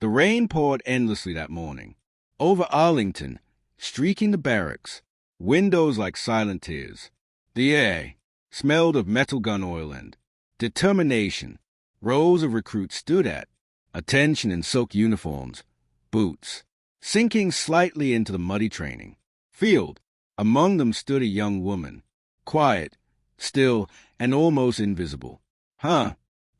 The rain poured endlessly that morning. Over Arlington, streaking the barracks, windows like silent tears. The air smelled of metal gun oil and determination. Rows of recruits stood at attention in silk uniforms, boots, sinking slightly into the muddy training field. Among them stood a young woman, quiet, still, and almost invisible.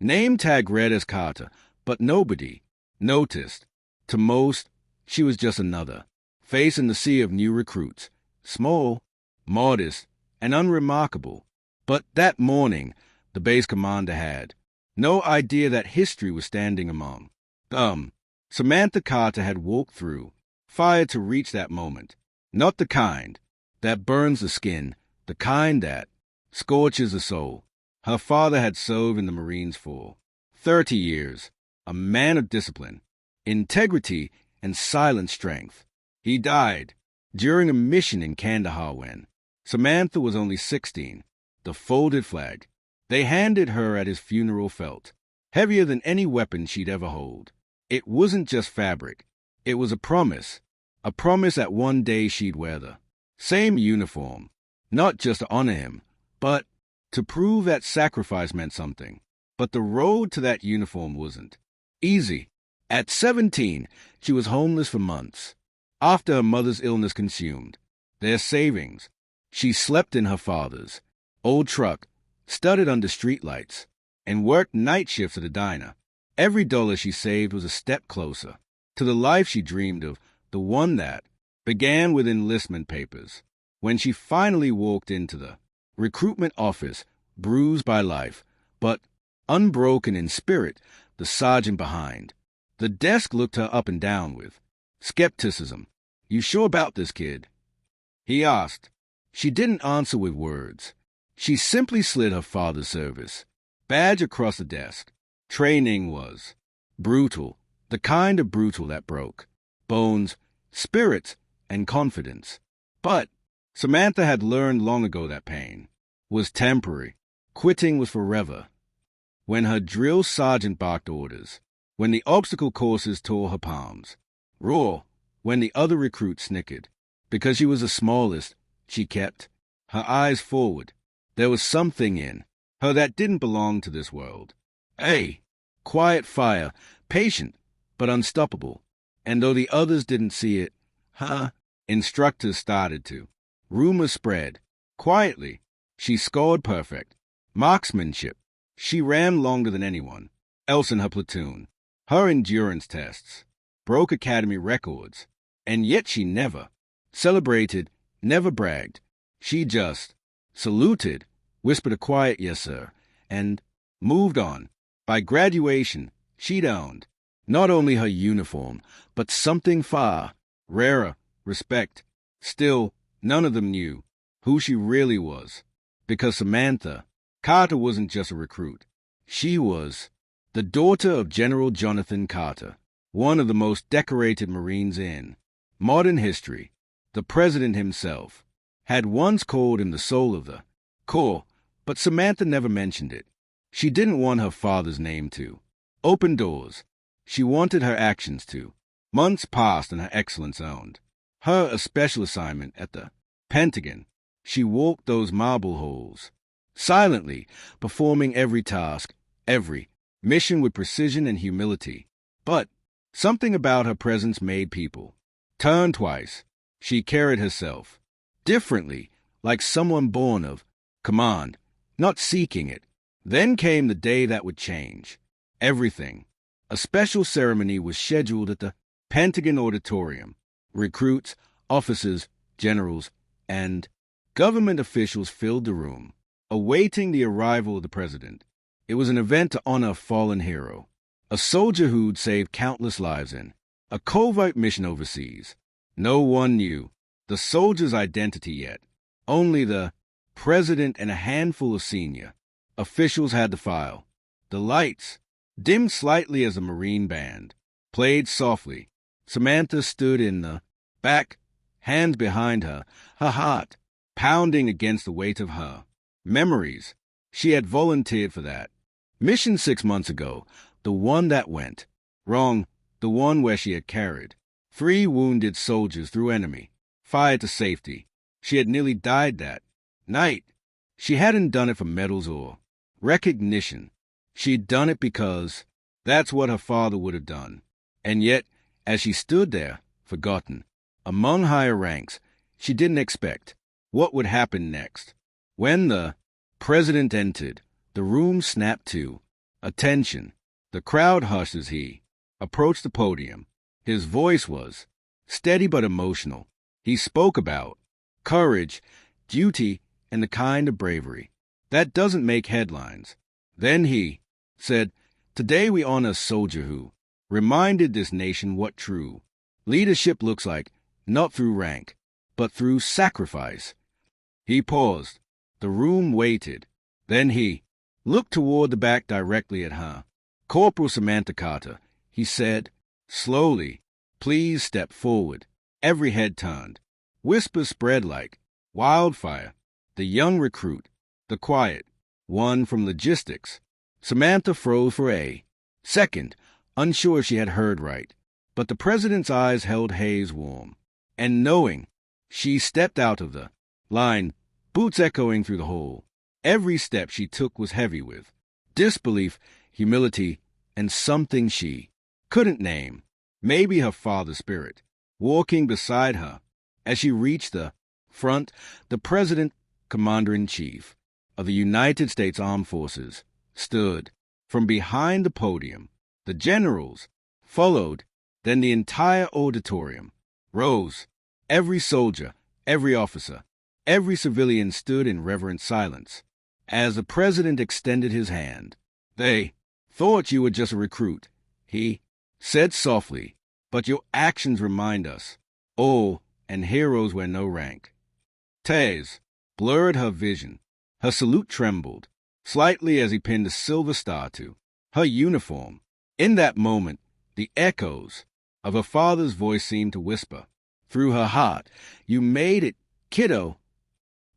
Name tag read as Carter, but nobody noticed. To most, she was just another face in the sea of new recruits, small, modest, and unremarkable. But that morning, the base commander had no idea that history was standing among them. Samantha Carter had walked through fire to reach that moment, not the kind that burns the skin, the kind that scorches the soul. Her father had served in the Marines for 30 years, a man of discipline, integrity, and silent strength. He died during a mission in Kandahar when Samantha was only 16. The folded flag they handed her at his funeral felt heavier than any weapon she'd ever hold. It wasn't just fabric. It was a promise that one day she'd wear the same uniform, not just to honor him, but to prove that sacrifice meant something. But the road to that uniform wasn't easy. At 17, she was homeless for months. After her mother's illness consumed their savings, she slept in her father's old truck, studded under streetlights, and worked night shifts at a diner. Every dollar she saved was a step closer to the life she dreamed of, the one that began with enlistment papers. When she finally walked into the recruitment office, bruised by life, but unbroken in spirit, the sergeant behind the desk looked her up and down with skepticism. "You sure about this, kid?" he asked. She didn't answer with words. She simply slid her father's service badge across the desk. Training was brutal, the kind of brutal that broke bones, spirits, and confidence. But Samantha had learned long ago that pain was temporary. Quitting was forever. When her drill sergeant barked orders, when the obstacle courses tore her palms, raw, when the other recruits snickered, because she was the smallest, she kept her eyes forward. There was something in her that didn't belong to this world. A quiet fire, patient but unstoppable. And though the others didn't see it, her instructors started to. Rumors spread. Quietly, she scored perfect. Marksmanship. She ran longer than anyone else in her platoon. Her endurance tests broke academy records. And yet she never celebrated, never bragged. She just saluted, whispered a quiet "yes, sir," and moved on. By graduation, she'd owned not only her uniform, but something far rarer, respect. Still, none of them knew who she really was, because Samantha Carter wasn't just a recruit. She was the daughter of General Jonathan Carter, one of the most decorated Marines in modern history. The president himself had once called him the soul of the Corps, but Samantha never mentioned it. She didn't want her father's name to open doors. She wanted her actions to. Months passed and her excellence owned her a special assignment at the Pentagon. She walked those marble halls, silently performing every task, every mission with precision and humility. But something about her presence made people turn twice. She carried herself differently, like someone born of command, not seeking it. Then came the day that would change everything. A special ceremony was scheduled at the Pentagon Auditorium. Recruits, officers, generals, and government officials filled the room, awaiting the arrival of the president. It was an event to honor a fallen hero, a soldier who'd saved countless lives in a covert mission overseas. No one knew the soldier's identity yet. Only the president and a handful of senior officials had the file. The lights dimmed slightly as the Marine band played softly. Samantha stood in the back, hands behind her, her heart pounding against the weight of her memories. She had volunteered for that mission 6 months ago, the one that went wrong the one where she had carried 3 wounded soldiers through enemy fire to safety. She had nearly died that night. She hadn't done it for medals or recognition. She'd done it because that's what her father would have done. And yet, as she stood there, forgotten, among higher ranks, she didn't expect what would happen next. When the president entered, the room snapped to attention. The crowd hushed as he approached the podium. His voice was steady but emotional. He spoke about courage, duty, and the kind of bravery that doesn't make headlines. Then he said, "Today we honor a soldier who reminded this nation what true leadership looks like, not through rank, but through sacrifice." He paused. The room waited. Then he looked toward the back directly at her. "Corporal Samantha Carter," he said, slowly, "please step forward." Every head turned. Whispers spread like wildfire. The young recruit, the quiet one from logistics. Samantha froze for a second, unsure if she had heard right. But the president's eyes held Hayes warm. And knowing, she stepped out of the line, boots echoing through the hall. Every step she took was heavy with disbelief, humility, and something she couldn't name. Maybe her father's spirit. Walking beside her, as she reached the front, the president, commander-in-chief of the United States Armed Forces, stood. From behind the podium, the generals followed. Then the entire auditorium rose. Every soldier, every officer, every civilian stood in reverent silence. As the president extended his hand, "They thought you were just a recruit," he said softly, "but your actions remind us all and heroes wear no rank." Tears blurred her vision. Her salute trembled slightly as he pinned a silver star to her uniform. In that moment, the echoes of her father's voice seemed to whisper through her heart, "You made it, kiddo."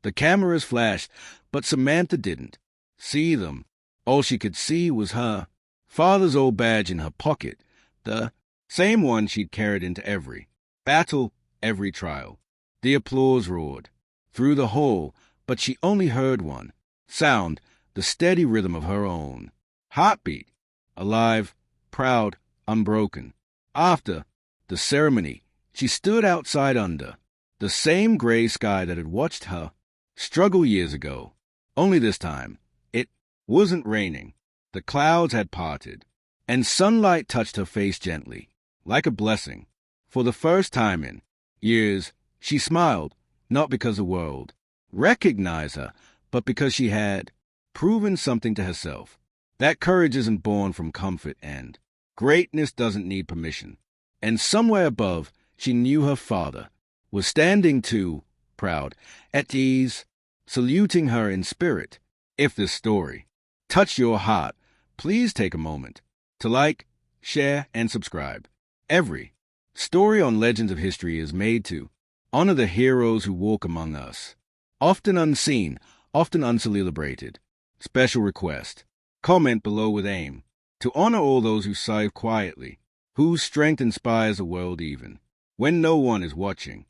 The cameras flashed, but Samantha didn't see them. All she could see was her father's old badge in her pocket, the same one she'd carried into every battle, every trial. The applause roared through the hall, but she only heard one sound, the steady rhythm of her own heartbeat, alive, proud, unbroken. After the ceremony, she stood outside under the same gray sky that had watched her struggle years ago. Only this time, it wasn't raining. The clouds had parted, and sunlight touched her face gently, like a blessing. For the first time in years, she smiled, not because the world recognized her, but because she had proven something to herself. That courage isn't born from comfort, and greatness doesn't need permission. And somewhere above, she knew her father was standing too, proud, at ease, saluting her in spirit. If this story touched your heart, please take a moment to like, share, and subscribe. Every story on Legends of History is made to honor the heroes who walk among us, often unseen, often uncelebrated. Special request: comment below with aim to honor all those who serve quietly, whose strength inspires the world even when no one is watching.